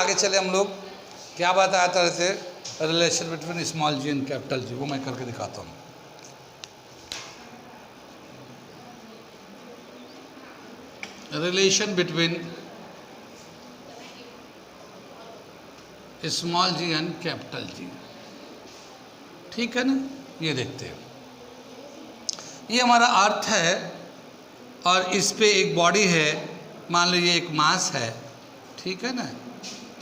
आगे चले हम लोग, क्या बताया था रहते relation between small ji and capital G, वो मैं करके दिखाता हूँ। Relation between small ji and capital G, ठीक है ना। ये देखते हैं, ये हमारा अर्थ है और इस पे एक बॉडी है, मान लो ये एक मास है, ठीक है ना।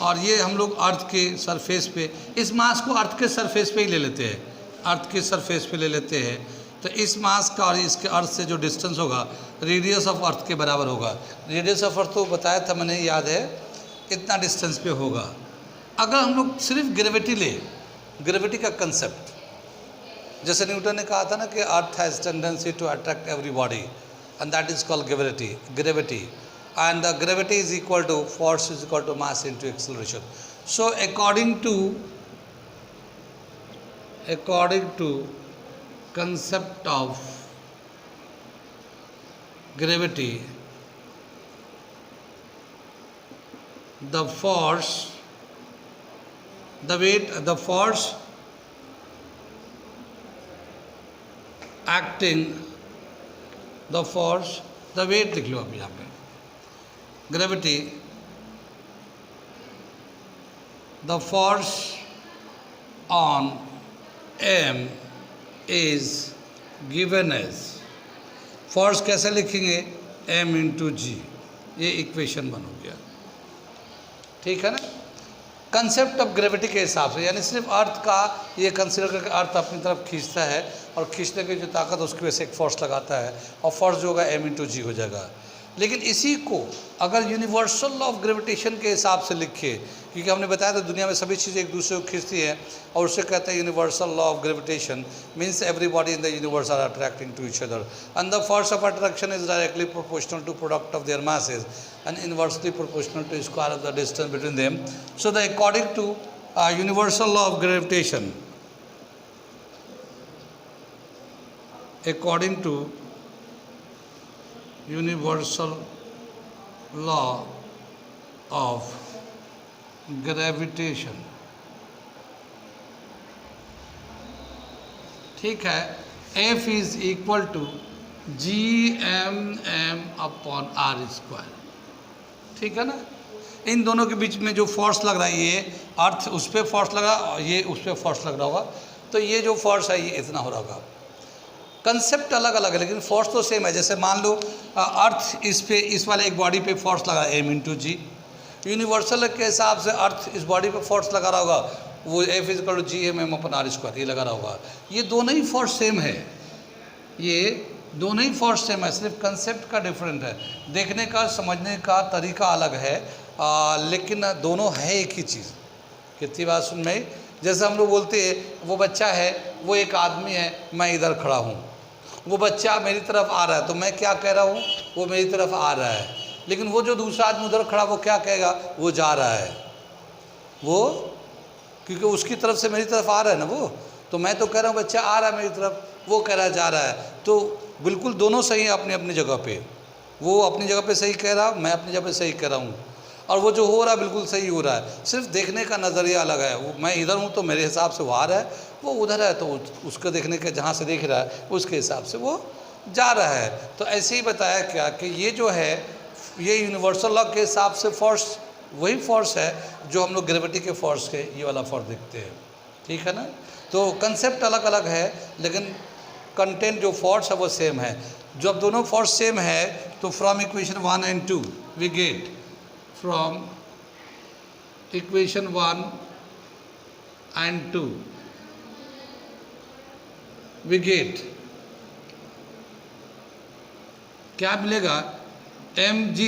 और ये हम लोग अर्थ के सरफेस पे, इस मास को अर्थ के सरफेस पे ही ले लेते हैं, अर्थ के सरफेस पे ले लेते हैं। तो इस मास का और इसके अर्थ से जो डिस्टेंस होगा रेडियस ऑफ अर्थ के बराबर होगा। रेडियस ऑफ अर्थ तो बताया था मैंने, याद है, इतना डिस्टेंस पे होगा। अगर हम लोग सिर्फ ग्रेविटी ले, ग्रेविटी का कंसेप्ट, जैसे न्यूटन ने कहा था ना कि earth has tendency to attract every body and that is called gravity and the gravity is equal to force is equal to mass into acceleration. So according to concept of gravity, the force, the weight, the force acting, the force, the weight लिख लो अभी यहाँ पे, gravity, the force on m is given as, force कैसे लिखेंगे, m into g, ये equation बन हो गया, ठीक है ना। कंसेप्ट ऑफ ग्रेविटी के हिसाब से, यानी सिर्फ अर्थ का ये कंसिडर करके अर्थ अपनी तरफ खींचता है और खींचने की जो ताकत उसकी वजह से एक फोर्स लगाता है और फोर्स जो होगा m into g हो जाएगा। लेकिन इसी को अगर यूनिवर्सल लॉ ऑफ ग्रेविटेशन के हिसाब से लिखे, क्योंकि हमने बताया था दुनिया में सभी चीज़ें एक दूसरे को खींचती हैं और उससे कहते हैं universal law of gravitation means everybody in the universe are attracting to each other and the force of attraction is directly proportional to product of their masses and inversely proportional to square of the distance between them. So the according to universal law of gravitation, according to universal law of gravitation, ठीक है, F is equal to GMM upon R square, ठीक है ना। इन दोनों के बीच में जो force लग रहा है, ये अर्थ उस पर फोर्स लगा और ये उस पर फोर्स लग रहा होगा, तो ये जो फोर्स है ये इतना हो रहा होगा। कंसेप्ट अलग अलग है लेकिन फोर्स तो सेम है। जैसे मान लो अर्थ इस पे, इस वाले एक बॉडी पे फोर्स लगा m इंटू जी, यूनिवर्सल के हिसाब से अर्थ इस बॉडी पे फोर्स लगा रहा होगा, वो F is equal to GMM upon R square, ये लगा रहा होगा। ये दोनों ही फोर्स सेम है, ये दोनों ही फोर्स सेम है, सिर्फ कंसेप्ट का डिफरेंट है, देखने का समझने का तरीका अलग है, लेकिन दोनों है एक ही चीज़। कितनी बात सुन में, जैसे हम लोग बोलते हैं वो बच्चा है, वो एक आदमी है, मैं इधर खड़ा हूँ, वो बच्चा मेरी तरफ आ रहा है, तो मैं क्या कह रहा हूँ, वो मेरी तरफ आ रहा है, लेकिन वो जो दूसरा आदमी उधर खड़ा वो क्या कहेगा, वो जा रहा है, वो क्योंकि उसकी तरफ से मेरी तरफ आ रहा है ना वो, तो मैं तो कह रहा हूँ बच्चा आ रहा है मेरी तरफ, वो कह रहा है जा रहा है, तो बिल्कुल दोनों सही है अपनी अपनी जगह पे, वो अपनी जगह पे सही कह रहा, मैं अपनी जगह पे सही कह रहा हूँ, और वो जो हो रहा है बिल्कुल सही हो रहा है, सिर्फ देखने का नज़रिया अलग है। वो मैं इधर हूँ तो मेरे हिसाब से वो आ रहा है, वो उधर है तो उसको देखने के जहाँ से देख रहा है उसके हिसाब से वो जा रहा है। तो ऐसे ही बताया क्या कि ये जो है ये यूनिवर्सल लॉ के हिसाब से फोर्स वही फोर्स है जो हम लोग ग्रेविटी के फोर्स के ये वाला फोर्स देखते हैं, ठीक है ना। तो कंसेप्ट अलग अलग है लेकिन कंटेंट जो फोर्स है वो सेम है। जब दोनों फोर्स सेम है तो from equation 1 and 2 we get, from equation 1 and 2 we get क्या मिलेगा, mg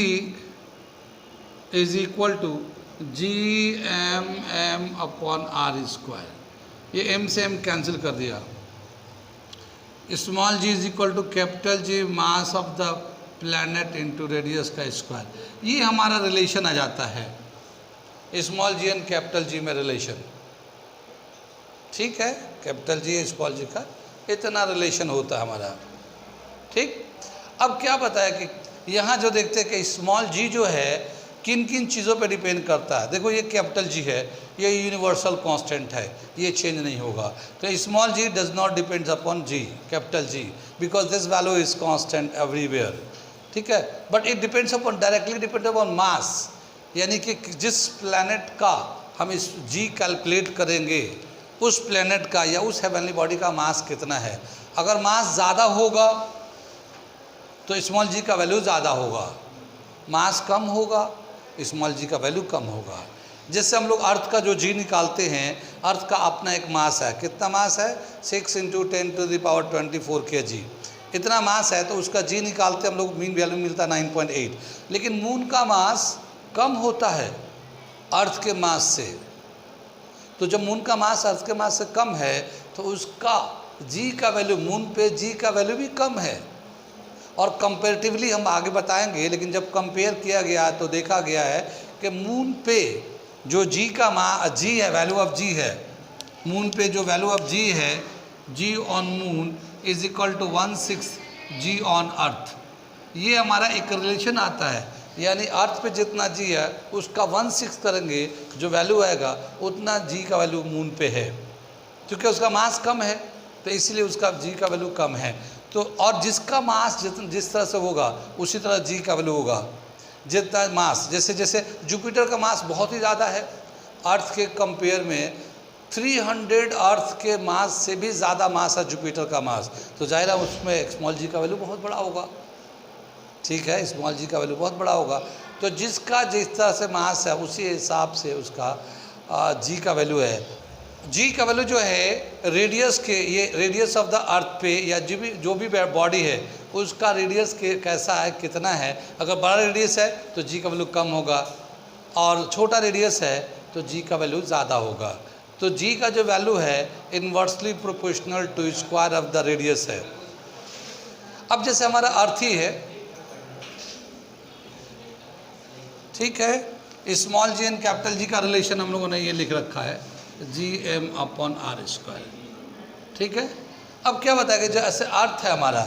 is equal to GMM upon R square, ये m से m कैंसिल कर दिया, small g is equal to capital G mass of the planet into radius का square, ये हमारा relation आ जाता है small ji and capital G में रिलेशन, ठीक है, कैपिटल जी स्मॉल जी का इतना रिलेशन होता है हमारा, ठीक। अब क्या बताया कि यहाँ जो देखते हैं कि स्मॉल जी जो है किन किन चीज़ों पे डिपेंड करता है। देखो ये कैपिटल जी है, ये यूनिवर्सल कांस्टेंट है, ये चेंज नहीं होगा। तो small g does not depends upon G, capital G, because this value is constant everywhere, ठीक है। But it depends upon, directly depend upon mass, यानी कि जिस प्लैनेट का हम इस जी कैलकुलेट करेंगे उस प्लैनेट का या उस हेवनली बॉडी का मास कितना है। अगर मास ज़्यादा होगा तो स्मॉल जी का वैल्यू ज़्यादा होगा, मास कम होगा स्मॉल जी का वैल्यू कम होगा। जैसे हम लोग अर्थ का जो जी निकालते हैं, अर्थ का अपना एक मास है, कितना मास है 6 × 10⁻24 kg, इतना मास है। तो उसका जी निकालते हम लोग, मीन वैल्यू मिलता है 9.8। लेकिन मून का मास कम होता है अर्थ के मास से, तो जब मून का मास अर्थ के मास से कम है तो उसका जी का वैल्यू, मून पे जी का वैल्यू भी कम है। और कंपेरेटिवली हम आगे बताएंगे, लेकिन जब कंपेयर किया गया तो देखा गया है कि मून पे जो जी का जी है, वैल्यू ऑफ जी है, मून पे जो वैल्यू ऑफ जी है, G on moon is equal to 1/6 G on earth. ये हमारा एक रिलेशन आता है, यानी अर्थ पे जितना जी है उसका 1/6 करेंगे, जो वैल्यू आएगा उतना जी का वैल्यू मून पे है। क्योंकि उसका मास कम है तो इसलिए उसका जी का वैल्यू कम है। तो और जिसका मास जिस तरह से होगा उसी तरह जी का वैल्यू होगा। जितना मास, जैसे जैसे जुपिटर का मास बहुत ही ज़्यादा है अर्थ के कंपेयर में, 300 अर्थ के मास से भी ज़्यादा मास है जुपिटर का मास, तो जाहिर है उसमें स्मॉल जी का वैल्यू बहुत बड़ा होगा, ठीक है, स्मॉल जी का वैल्यू बहुत बड़ा होगा। तो जिसका जिस तरह से मास है उसी हिसाब से उसका जी का वैल्यू है। जी का वैल्यू जो है रेडियस के, ये रेडियस ऑफ द अर्थ पे या जो भी बॉडी है उसका रेडियस के कैसा है, कितना है। अगर बड़ा रेडियस है तो जी का वैल्यू कम होगा, और छोटा रेडियस है तो जी का वैल्यू ज़्यादा होगा। तो जी का जो वैल्यू है inversely proportional to square of the radius है। अब जैसे हमारा अर्थ ही है, ठीक है, small ji and capital G का रिलेशन हम लोगों ने ये लिख रखा है, Gm/r², ठीक है। अब क्या बताएगा, जैसे अर्थ है हमारा,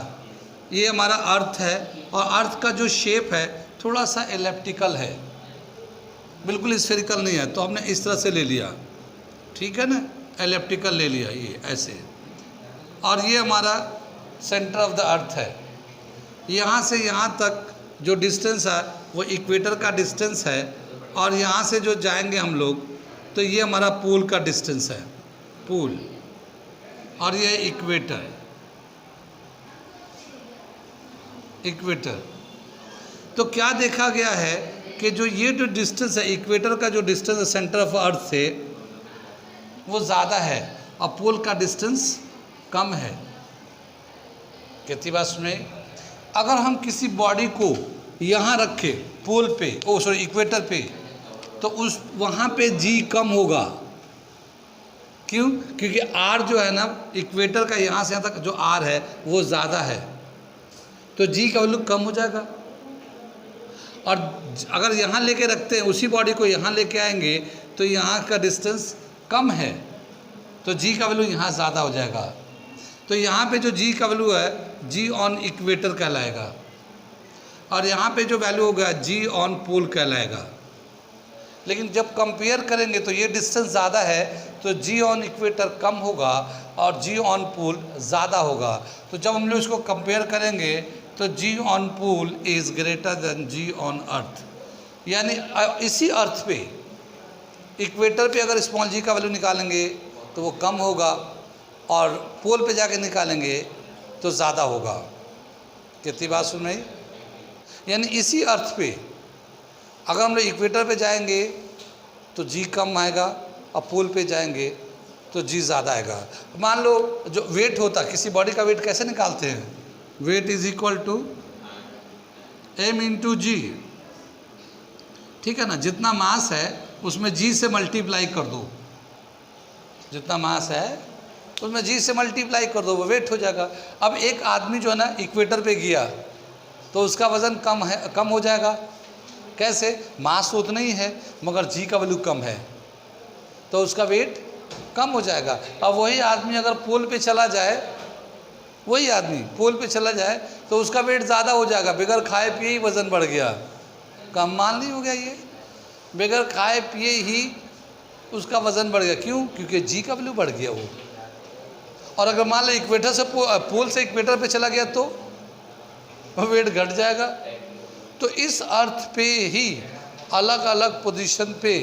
ये हमारा अर्थ है, और अर्थ का जो शेप है थोड़ा सा एलिप्टिकल है, बिल्कुल स्फेरिकल नहीं है, तो हमने इस तरह से ले लिया, ठीक है ना, एलिप्टिकल ले लिया ये ऐसे। और ये हमारा सेंटर ऑफ द अर्थ है, यहाँ से यहाँ तक जो डिस्टेंस है वो इक्वेटर का डिस्टेंस है, और यहाँ से जो जाएंगे हम लोग तो ये हमारा पोल का डिस्टेंस है, पोल, और ये इक्वेटर, इक्वेटर। तो क्या देखा गया है कि जो ये जो डिस्टेंस है, इक्वेटर का जो डिस्टेंस है सेंटर ऑफ अर्थ से, वो ज़्यादा है और पोल का डिस्टेंस कम है। कितनी बात सुने, अगर हम किसी बॉडी को यहाँ रखें पोल पे, इक्वेटर पे, तो उस वहाँ पे जी कम होगा। क्यों? क्योंकि आर जो है ना, इक्वेटर का यहाँ से यहाँ तक जो आर है वो ज़्यादा है, तो जी का वैल्यू कम हो जाएगा। और अगर यहाँ लेके रखते हैं उसी बॉडी को, यहाँ लेके आएंगे तो यहाँ का डिस्टेंस कम है, तो जी का वैल्यू यहाँ ज़्यादा हो जाएगा। तो यहाँ पे जो जी का वैल्यू है जी ऑन इक्वेटर कहलाएगा, और यहाँ पे जो वैल्यू होगा जी ऑन पोल कहलाएगा। लेकिन जब कंपेयर करेंगे तो ये डिस्टेंस ज़्यादा है तो जी ऑन इक्वेटर कम होगा और जी ऑन पोल ज़्यादा होगा। तो जब हम लोग इसको कंपेयर करेंगे तो G on pole is greater than G on earth, यानी इसी अर्थ पे, इक्वेटर पे अगर स्मॉल जी का वैल्यू निकालेंगे तो वो कम होगा, और पोल पे जाके निकालेंगे तो ज़्यादा होगा। कितनी बात सुन रही, यानी इसी अर्थ पे अगर हम लोग इक्वेटर पे जाएंगे तो जी कम आएगा, और पोल पे जाएंगे तो जी ज़्यादा आएगा। मान लो जो वेट होता, किसी बॉडी का वेट कैसे निकालते हैं, weight is equal to m × g, ठीक है ना। जितना मास है उसमें g से मल्टीप्लाई कर दो, जितना मास है उसमें g से मल्टीप्लाई कर दो, वो वेट हो जाएगा। अब एक आदमी जो है ना इक्वेटर पे गया तो उसका वज़न कम हो जाएगा। कैसे? मास तो उतना ही है मगर जी का वैल्यू कम है, तो उसका वेट कम हो जाएगा। अब वही आदमी अगर पोल पे चला जाए, वही आदमी पोल पे चला जाए तो उसका वेट ज़्यादा हो जाएगा, बगैर खाए पिए ही वज़न बढ़ गया, कम माल नहीं हो गया ये, बगैर खाए पिए ही उसका वज़न बढ़ गया। क्यों? क्योंकि जी का वैल्यू बढ़ गया वो। और अगर मान लो इक्वेटर से पोल से इक्वेटर पे चला गया तो वेट घट जाएगा। तो इस अर्थ पे ही अलग अलग पोजीशन पे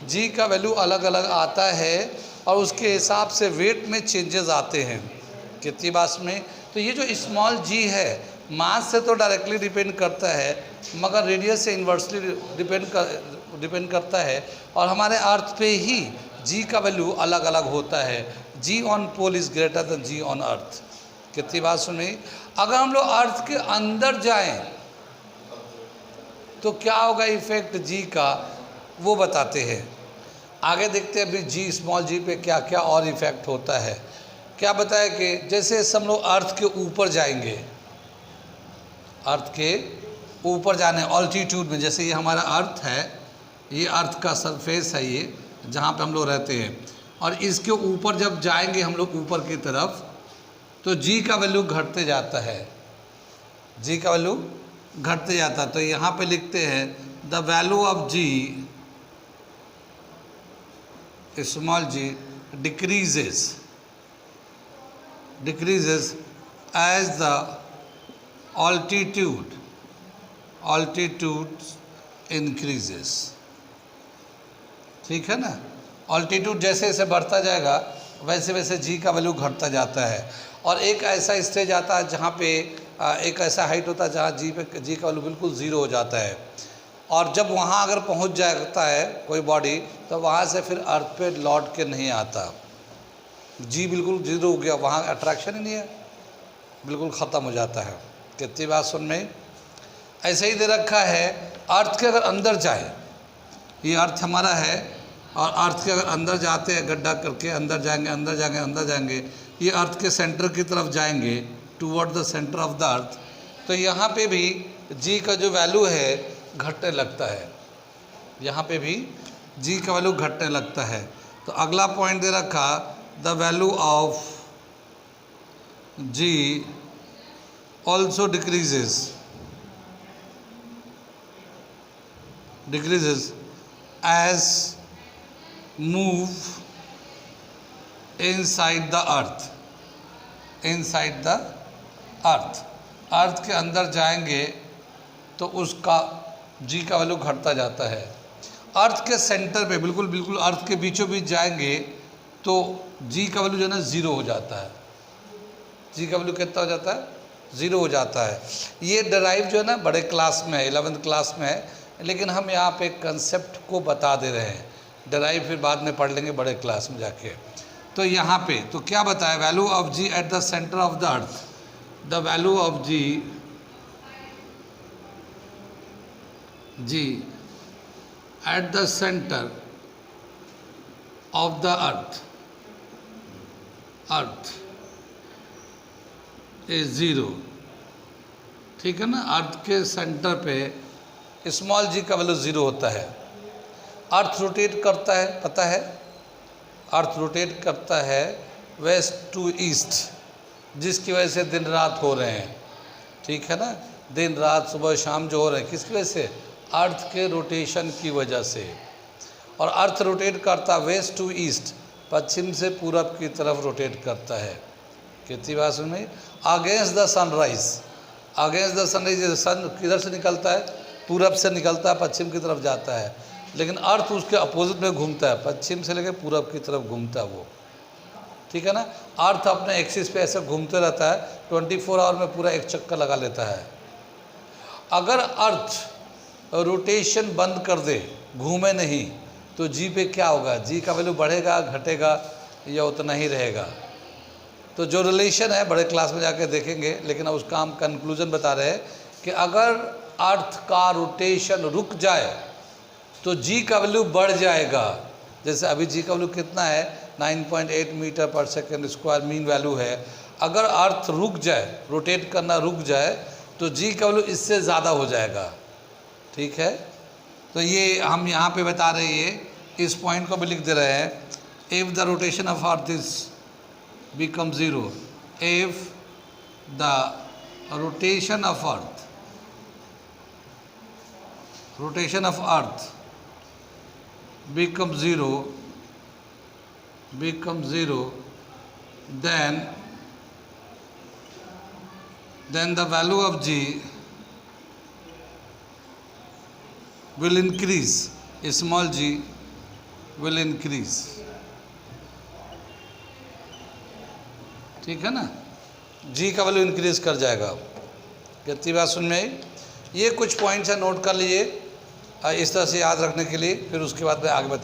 जी का वैल्यू अलग अलग आता है और उसके हिसाब से वेट में चेंजेस आते हैं। कितनी बात में? तो ये जो स्मॉल जी है मास से तो डायरेक्टली डिपेंड करता है, मगर रेडियस से इन्वर्सली डिपेंड करता है। और हमारे अर्थ पे ही जी का वैल्यू अलग अलग होता है। G on pole is greater than G on earth. कितनी बात सुनी? अगर हम लोग अर्थ के अंदर जाएं तो क्या होगा इफेक्ट जी का, वो बताते हैं। आगे देखते हैं अभी जी स्मॉल जी पे क्या क्या और इफेक्ट होता है। क्या बताया कि जैसे हम लोग अर्थ के ऊपर जाएंगे, अर्थ के ऊपर जाने ऑल्टीट्यूड में, जैसे ये हमारा अर्थ है, ये अर्थ का सरफेस है ये जहाँ पे हम लोग रहते हैं, और इसके ऊपर जब जाएंगे हम लोग ऊपर की तरफ तो जी का वैल्यू घटते जाता है, जी का वैल्यू घटते जाता है। तो यहाँ पे लिखते हैं the value of g small g decreases as the altitude increases. ठीक है ना? ऑल्टीट्यूड जैसे जैसे बढ़ता जाएगा वैसे वैसे जी का वैल्यू घटता जाता है। और एक ऐसा स्टेज आता है जहाँ पे एक ऐसा हाइट होता है जहाँ जी का वैल्यू बिल्कुल ज़ीरो हो जाता है। और जब वहाँ अगर पहुँच जाता है कोई बॉडी तो वहाँ से फिर अर्थ पे लौट के नहीं आता। जी बिल्कुल ज़ीरो हो गया, वहाँ अट्रैक्शन ही नहीं है, बिल्कुल ख़त्म हो जाता है। कितनी बात सुन में? ऐसे ही दे रखा है अर्थ के अगर अंदर जाए, ये अर्थ हमारा है और अर्थ के अगर अंदर जाते हैं गड्ढा करके अंदर जाएंगे अंदर जाएंगे अंदर जाएंगे, ये अर्थ के सेंटर की तरफ जाएंगे toward the centre of the अर्थ, तो यहाँ पे भी जी का जो वैल्यू है घटने लगता है। यहाँ पे भी जी का वैल्यू घटने लगता है। तो अगला पॉइंट दे रखा the value of g also decreases as move inside the earth earth के अंदर जाएंगे तो उसका जी का वैल्यू घटता जाता है। अर्थ के सेंटर पे बिल्कुल अर्थ के बीचों बीच जाएंगे तो जी का वैल्यू जो है ना ज़ीरो हो जाता है। जी का वैल्यू कितना हो जाता है? ज़ीरो हो जाता है। ये डराइव जो है ना बड़े क्लास में है, 11th क्लास में है, लेकिन हम यहाँ पे कंसेप्ट को बता दे रहे हैं। डराइव फिर बाद में पढ़ लेंगे बड़े क्लास में जाके। तो यहाँ पे तो क्या बताया? Value of g at the centre of the earth, the value of g at the centre of the earth is zero. ठीक है ना? अर्थ के सेंटर पे स्मॉल जी का वैल्यू ज़ीरो होता है। अर्थ रोटेट करता है, पता है? अर्थ रोटेट करता है वेस्ट टू ईस्ट, जिसकी वजह से दिन रात हो रहे हैं। ठीक है ना? दिन रात सुबह शाम जो हो रहे हैं किसकी वजह से? अर्थ के रोटेशन की वजह से। और अर्थ रोटेट करता वेस्ट टू ईस्ट, पश्चिम से पूरब की तरफ रोटेट करता है। कितनी बात सुनी? Against the sunrise, against the sunrise, sun किधर से निकलता है? पूरब से निकलता है, पश्चिम की तरफ जाता है, लेकिन अर्थ उसके अपोजिट में घूमता है, पश्चिम से लेकर पूरब की तरफ घूमता है वो। ठीक है ना? अर्थ अपने एक्सिस पे ऐसे घूमते रहता है, 24 आवर में पूरा एक चक्कर लगा लेता है। अगर अर्थ रोटेशन बंद कर दे, घूमे नहीं, तो जी पे क्या होगा? जी का वैल्यू बढ़ेगा घटेगा या उतना ही रहेगा? तो जो रिलेशन है बड़े क्लास में जाके देखेंगे, लेकिन अब उसका हम कंक्लूजन बता रहे हैं कि अगर अर्थ का रोटेशन रुक जाए तो जी का वैल्यू बढ़ जाएगा। जैसे अभी जी का वैल्यू कितना है? 9.8 मीटर पर सेकेंड स्क्वायर मीन वैल्यू है। अगर अर्थ रुक जाए, रोटेट करना रुक जाए, तो जी का वैल्यू इससे ज़्यादा हो जाएगा। ठीक है? तो ये हम यहाँ पे बता रहे हैं, इस पॉइंट को भी लिख दे रहे हैं। If the rotation of earth is become zero if the rotation of earth rotation of earth becomes zero, then the value of g will increase, small g will increase. ठीक है ना, g का value increase कर जाएगा। कितनी बात सुन में आई? ये कुछ पॉइंट्स है, नोट कर लीजिए इस तरह से याद रखने के लिए, फिर उसके बाद मैं आगे बता